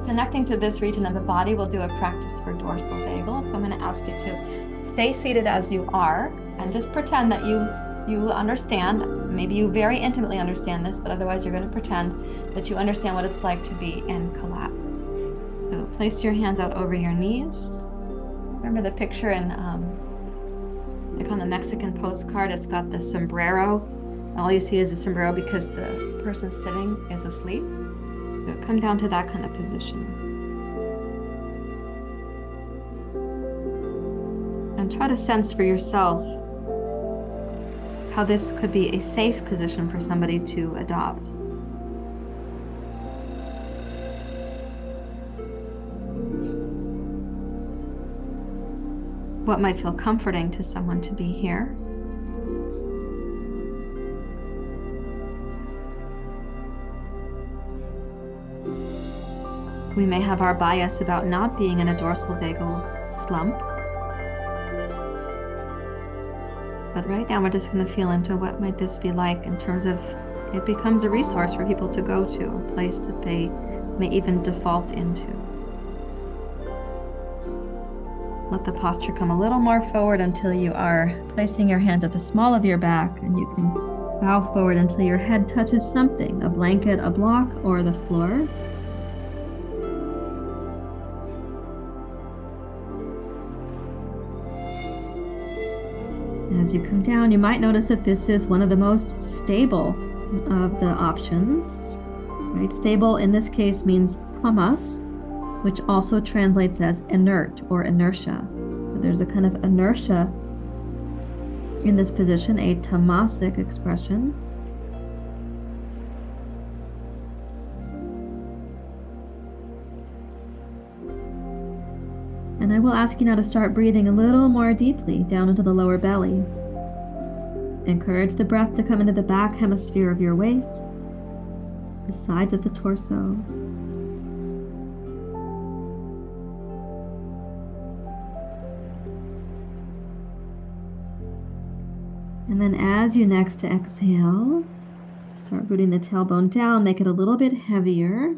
connecting to this region of the body, we'll do a practice for dorsal vagal. So I'm going to ask you to stay seated as you are and just pretend that you understand. Maybe you very intimately understand this, but otherwise you're going to pretend that you understand what it's like to be in collapse. So place your hands out over your knees. Remember the picture in like on the Mexican postcard, it's got the sombrero. All you see is a sombrero because the person sitting is asleep. So come down to that kind of position. And try to sense for yourself how this could be a safe position for somebody to adopt. What might feel comforting to someone to be here? We may have our bias about not being in a dorsal vagal slump. But right now we're just going to feel into what might this be like in terms of it becomes a resource for people to go to, a place that they may even default into. Let the posture come a little more forward until you are placing your hands at the small of your back, and you can bow forward until your head touches something, a blanket, a block, or the floor. As you come down, you might notice that this is one of the most stable of the options, right? Stable in this case means tamas, which also translates as inert or inertia. So there's a kind of inertia in this position, a tamasic expression. And I will ask you now to start breathing a little more deeply down into the lower belly. Encourage the breath to come into the back hemisphere of your waist, the sides of the torso. And then as you next exhale, start rooting the tailbone down, make it a little bit heavier.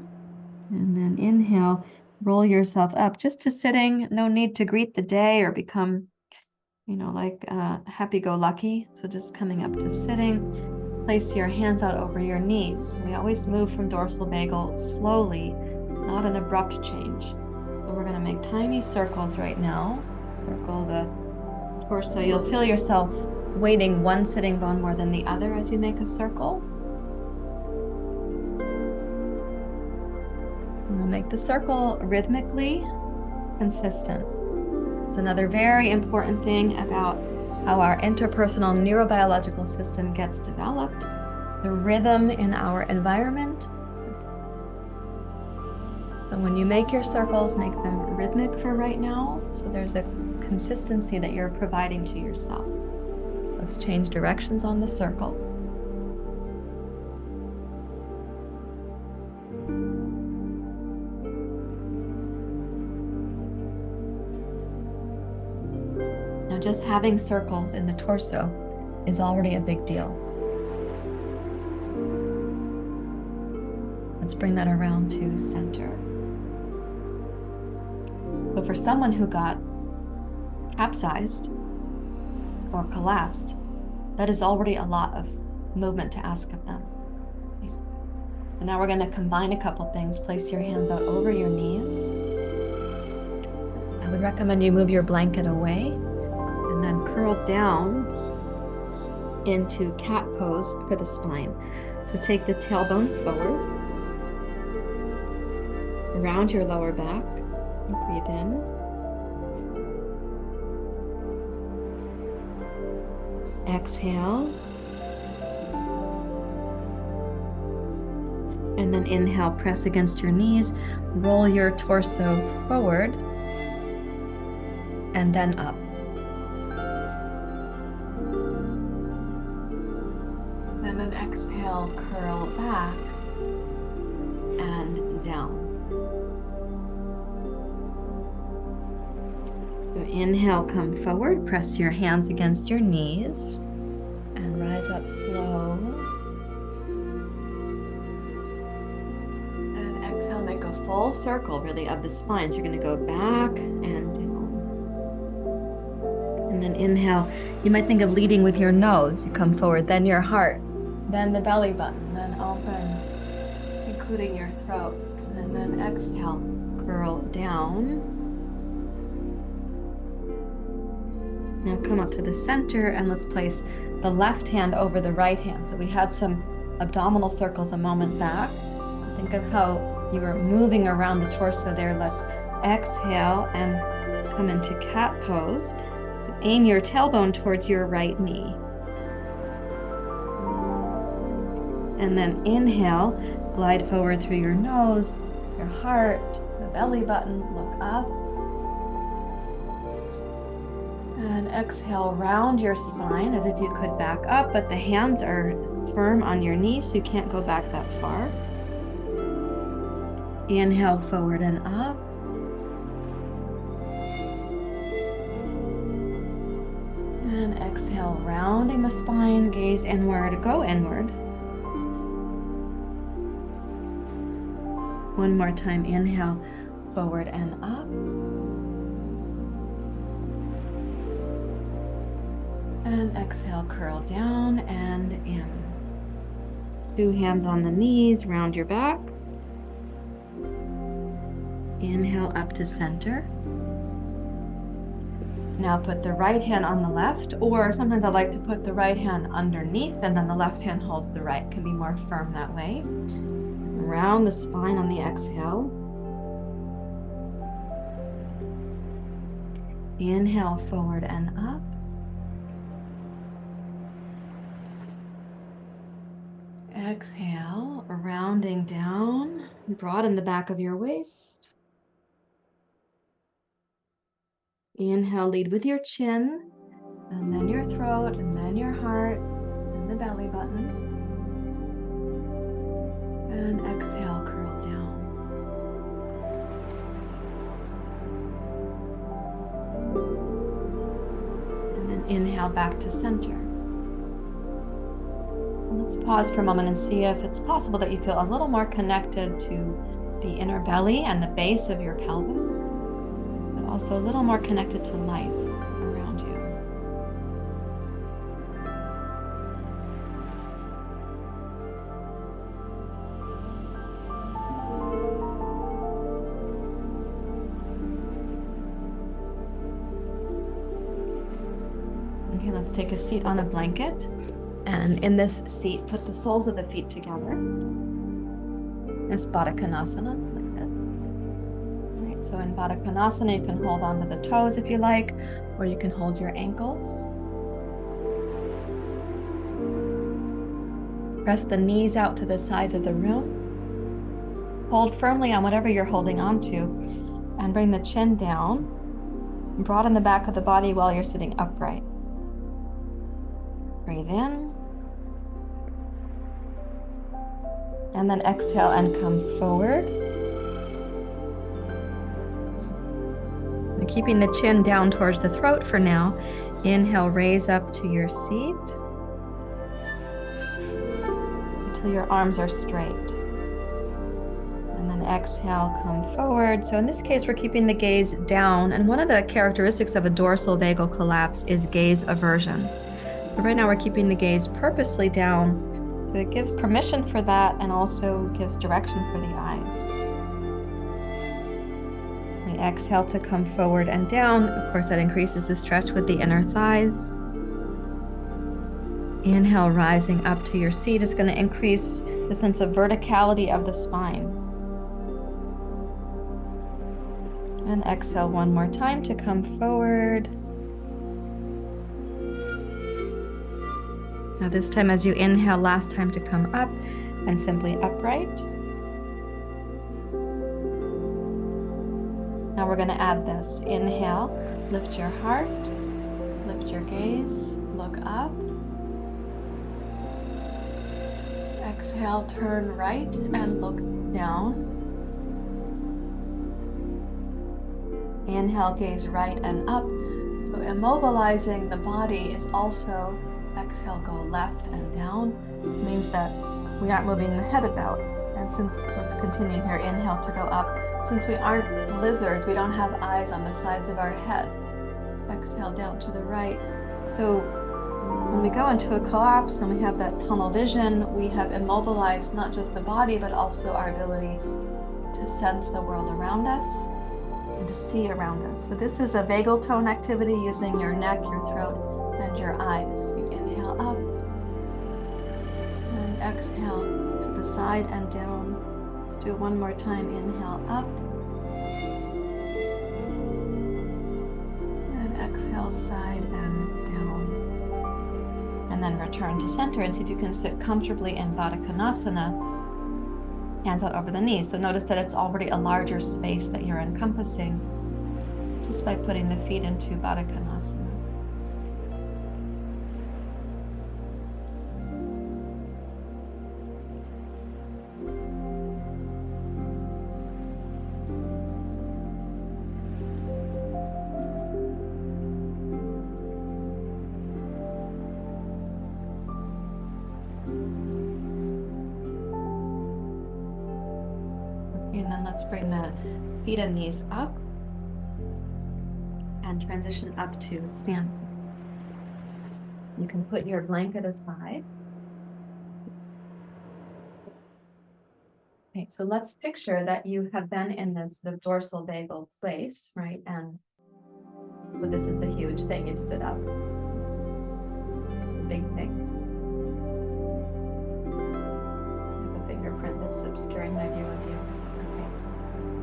And then inhale, roll yourself up just to sitting. No need to greet the day or become, like happy-go-lucky. So just coming up to sitting. Place your hands out over your knees. We always move from dorsal vagal slowly, not an abrupt change. So we're going to make tiny circles right now. Circle the torso. You'll feel yourself weighting one sitting bone more than the other as you make a circle. And we'll make the circle rhythmically consistent. It's another very important thing about how our interpersonal neurobiological system gets developed, the rhythm in our environment. So when you make your circles, make them rhythmic for right now, so there's a consistency that you're providing to yourself. Let's change directions on the circle. Now, just having circles in the torso is already a big deal. Let's bring that around to center. But for someone who got capsized or collapsed, that is already a lot of movement to ask of them. And now we're going to combine a couple things. Place your hands out over your knees. I would recommend you move your blanket away and then curl down into cat pose for the spine. So take the tailbone forward, around your lower back, and breathe in. Exhale. And then inhale, press against your knees, roll your torso forward, and then up. And then exhale, curl back and down. So inhale, come forward, press your hands against your knees, and rise up slow. And exhale, may go full circle really of the spine. So you're going to go back and down. And then inhale. You might think of leading with your nose. You come forward, then your heart, then the belly button, then open, including your throat. And then exhale, curl down. Now come up to the center and let's place the left hand over the right hand. So we had some abdominal circles a moment back. So think of how you were moving around the torso there. Let's exhale and come into cat pose. So aim your tailbone towards your right knee. And then inhale, glide forward through your nose, your heart, the belly button, look up. And exhale, round your spine as if you could back up, but the hands are firm on your knees, so you can't go back that far. Inhale, forward and up. And exhale, rounding the spine, gaze inward, go inward. One more time, inhale, forward and up. And exhale, curl down and in. Two hands on the knees, round your back. Inhale up to center. Now put the right hand on the left, or sometimes I like to put the right hand underneath and then the left hand holds the right. It can be more firm that way. Round the spine on the exhale. Inhale, forward and up. Exhale, rounding down, broaden the back of your waist. Inhale, lead with your chin, and then your throat, and then your heart, and the belly button. And exhale, curl down. And then inhale back to center. Let's pause for a moment and see if it's possible that you feel a little more connected to the inner belly and the base of your pelvis, but also a little more connected to life around you. Okay, let's take a seat on a blanket. And in this seat, put the soles of the feet together. It's Baddha Konasana, like this. All right, so in Baddha Konasana, you can hold onto the toes if you like, or you can hold your ankles. Press the knees out to the sides of the room. Hold firmly on whatever you're holding on to, and bring the chin down. Broaden the back of the body while you're sitting upright. Breathe in. And then exhale and come forward. And keeping the chin down towards the throat for now. Inhale, raise up to your seat until your arms are straight. And then exhale, come forward. So in this case, we're keeping the gaze down. And one of the characteristics of a dorsal vagal collapse is gaze aversion. But right now we're keeping the gaze purposely down. So it gives permission for that and also gives direction for the eyes. We exhale to come forward and down. Of course, that increases the stretch with the inner thighs. Inhale, rising up to your seat is going to increase the sense of verticality of the spine. And exhale one more time to come forward. Now this time as you inhale, last time to come up and simply upright. Now we're going to add this. Inhale, lift your heart, lift your gaze, look up. Exhale, turn right and look down. Inhale, gaze right and up. So immobilizing the body is also, exhale, go left and down. It means that we aren't moving the head about. And let's continue here. Inhale to go up. Since we aren't lizards, we don't have eyes on the sides of our head. Exhale down to the right. So when we go into a collapse and we have that tunnel vision, we have immobilized not just the body, but also our ability to sense the world around us and to see around us. So this is a vagal tone activity using your neck, your throat, and your eyes. You inhale up and exhale to the side and down. Let's do it one more time. Inhale up and exhale side and down. And then return to center and see if you can sit comfortably in Baddha Konasana. Hands out over the knees. So notice that it's already a larger space that you're encompassing just by putting the feet into Baddha Konasana. And then let's bring the feet and knees up and transition up to stand. You can put your blanket aside. Okay, so let's picture that you have been in this sort of dorsal vagal place, right? And so this is a huge thing. You stood up. Big thing. I have a fingerprint that's obscuring my view of you.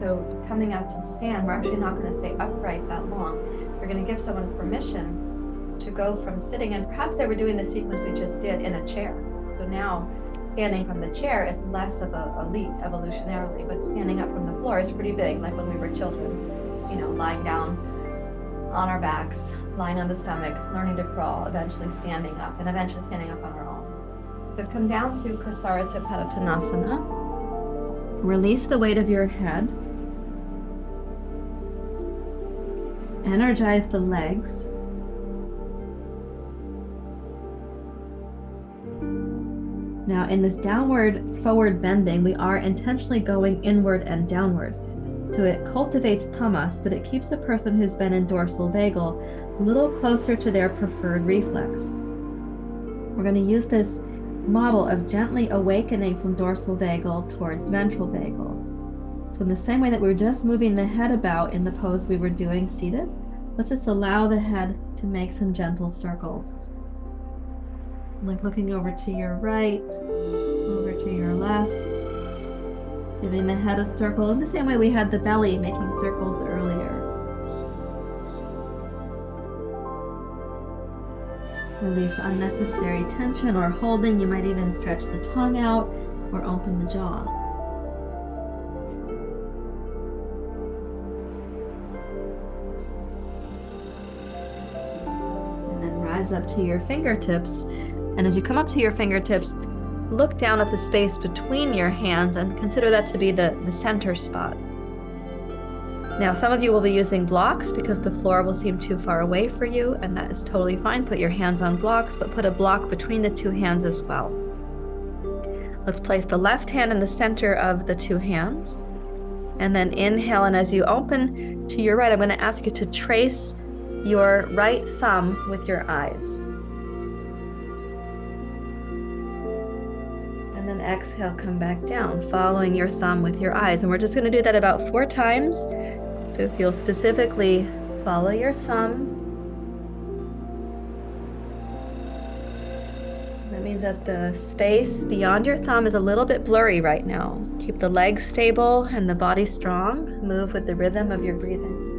So coming up to stand, we're actually not going to stay upright that long. We're going to give someone permission to go from sitting, and perhaps they were doing the sequence we just did in a chair. So now standing from the chair is less of a leap evolutionarily, but standing up from the floor is pretty big, like when we were children, you know, lying down on our backs, lying on the stomach, learning to crawl, eventually standing up, and eventually standing up on our own. So come down to Prasarita Padottanasana. Release the weight of your head. Energize the legs. Now in this downward forward bending, we are intentionally going inward and downward. So it cultivates tamas, but it keeps a person who's been in dorsal vagal a little closer to their preferred reflex. We're going to use this model of gently awakening from dorsal vagal towards ventral vagal. So in the same way that we were just moving the head about in the pose we were doing seated, let's just allow the head to make some gentle circles. Like looking over to your right, over to your left, giving the head a circle in the same way we had the belly making circles earlier. Release unnecessary tension or holding. You might even stretch the tongue out or open the jaw. And then rise up to your fingertips. And as you come up to your fingertips, look down at the space between your hands and consider that to be the center spot. Now, some of you will be using blocks because the floor will seem too far away for you, and that is totally fine. Put your hands on blocks, but put a block between the two hands as well. Let's place the left hand in the center of the two hands, and then inhale. And as you open to your right, I'm going to ask you to trace your right thumb with your eyes. And then exhale, come back down, following your thumb with your eyes. And we're just going to do that about 4 times. So if you'll specifically follow your thumb, that means that the space beyond your thumb is a little bit blurry right now. Keep the legs stable and the body strong. Move with the rhythm of your breathing.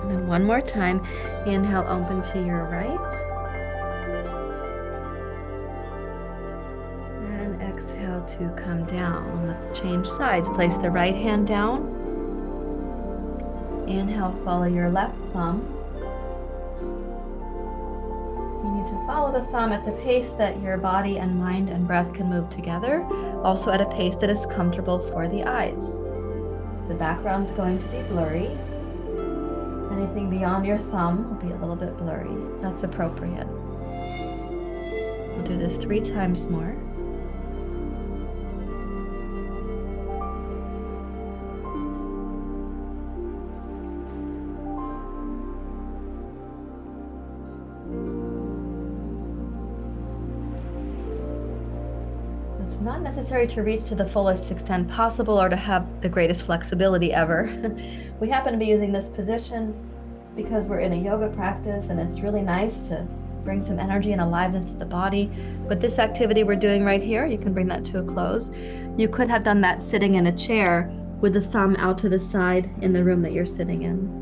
And then one more time, inhale, open to your right. And exhale to come down. Let's change sides. Place the right hand down. Inhale, follow your left thumb. You need to follow the thumb at the pace that your body and mind and breath can move together, also at a pace that is comfortable for the eyes. The background's going to be blurry. Anything beyond your thumb will be a little bit blurry. That's appropriate. We'll do this 3 times more. It's not necessary to reach to the fullest extent possible or to have the greatest flexibility ever. We happen to be using this position because we're in a yoga practice and it's really nice to bring some energy and aliveness to the body. But this activity we're doing right here, you can bring that to a close. You could have done that sitting in a chair with the thumb out to the side in the room that you're sitting in.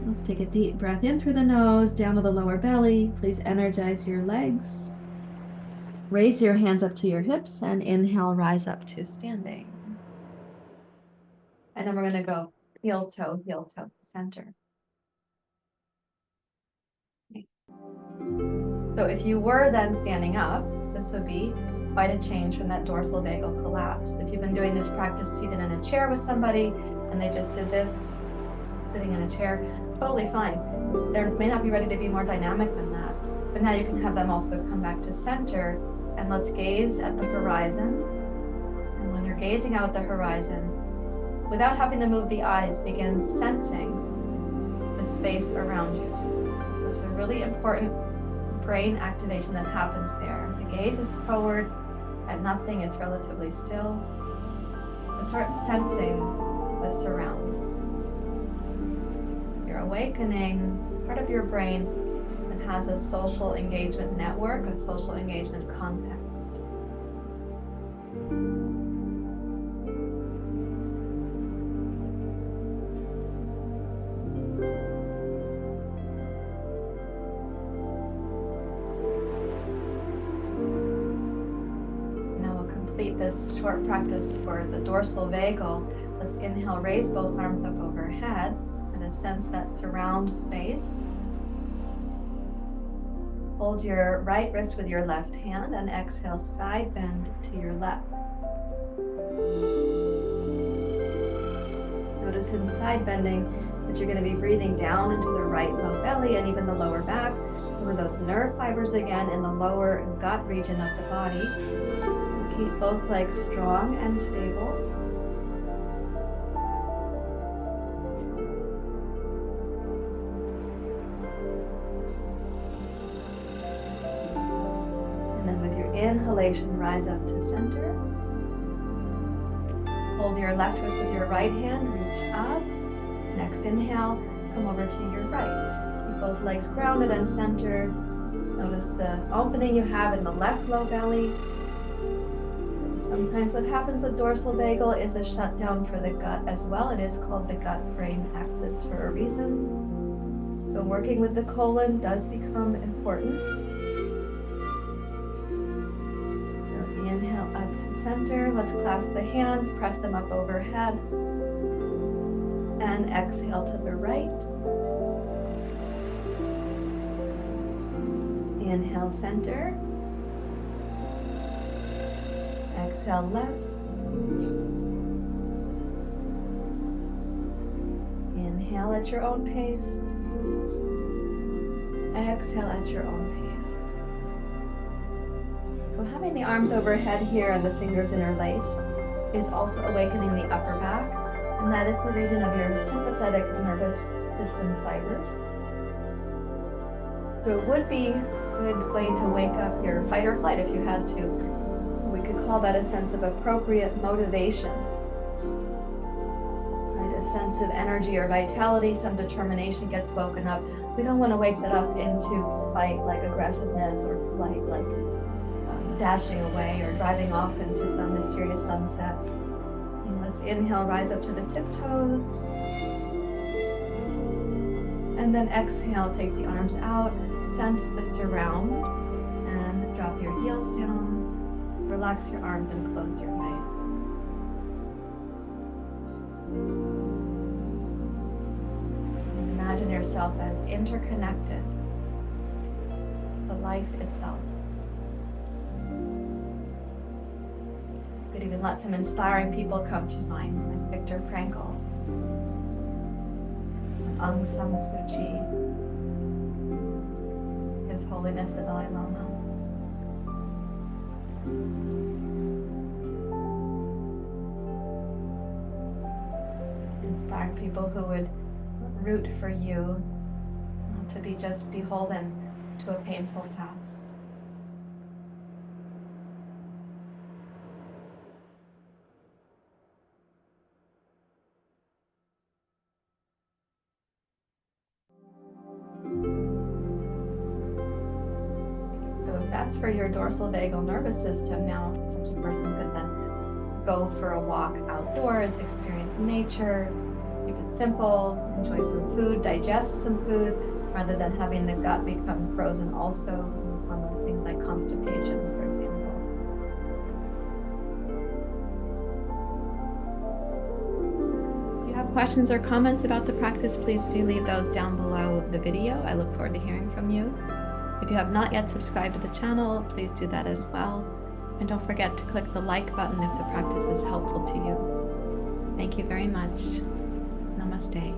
Let's take a deep breath in through the nose, down to the lower belly. Please energize your legs. Raise your hands up to your hips and inhale, rise up to standing. And then we're going to go heel toe, center. Okay. So if you were then standing up, this would be quite a change from that dorsal vagal collapse. If you've been doing this practice seated in a chair with somebody and they just did this sitting in a chair, totally fine. They may not be ready to be more dynamic than that. But now you can have them also come back to center, and let's gaze at the horizon. And when you're gazing out at the horizon, without having to move the eyes, begin sensing the space around you. It's a really important brain activation that happens there. The gaze is forward at nothing, it's relatively still. And start sensing the surround. You're awakening part of your brain that has a social engagement network, a social engagement context. Now we'll complete this short practice for the dorsal vagal. Let's inhale, raise both arms up overhead. And sense that surround space. Hold your right wrist with your left hand and exhale, side bend to your left. Notice in side bending that you're going to be breathing down into the right low belly and even the lower back. Some of those nerve fibers again in the lower gut region of the body. Keep both legs strong and stable. Inhalation, rise up to center. Hold your left wrist with your right hand, reach up. Next inhale, come over to your right. Keep both legs grounded and centered. Notice the opening you have in the left low belly. Sometimes what happens with dorsal vagal is a shutdown for the gut as well. It is called the gut-brain axis for a reason. So working with the colon does become important. Inhale up to center. Let's clasp the hands, press them up overhead. And exhale to the right. Inhale, center. Exhale, left. Inhale at your own pace. Exhale at your own pace. So having the arms overhead here and the fingers interlaced is also awakening the upper back, and that is the region of your sympathetic nervous system fibers. So it would be a good way to wake up your fight or flight if you had to. We could call that a sense of appropriate motivation, right? A sense of energy or vitality, some determination gets woken up. We don't want to wake that up into fight like aggressiveness or flight like dashing away or driving off into some mysterious sunset. And let's inhale, rise up to the tiptoes. And then exhale, take the arms out, sense the surround, and drop your heels down. Relax your arms and close your eyes. Imagine yourself as interconnected to life itself. Could even let some inspiring people come to mind. Viktor Frankl, Aung San Suu Kyi, His Holiness the Dalai Lama. Inspire people who would root for you not to be just beholden to a painful past. So if that's for your dorsal vagal nervous system, now such a person could then go for a walk outdoors, experience nature, keep it simple, enjoy some food, digest some food, rather than having the gut become frozen also in the form of things like constipation, for example. If you have questions or comments about the practice, please do leave those down below the video. I look forward to hearing from you. If you have not yet subscribed to the channel, please do that as well. And don't forget to click the like button if the practice is helpful to you. Thank you very much. Namaste.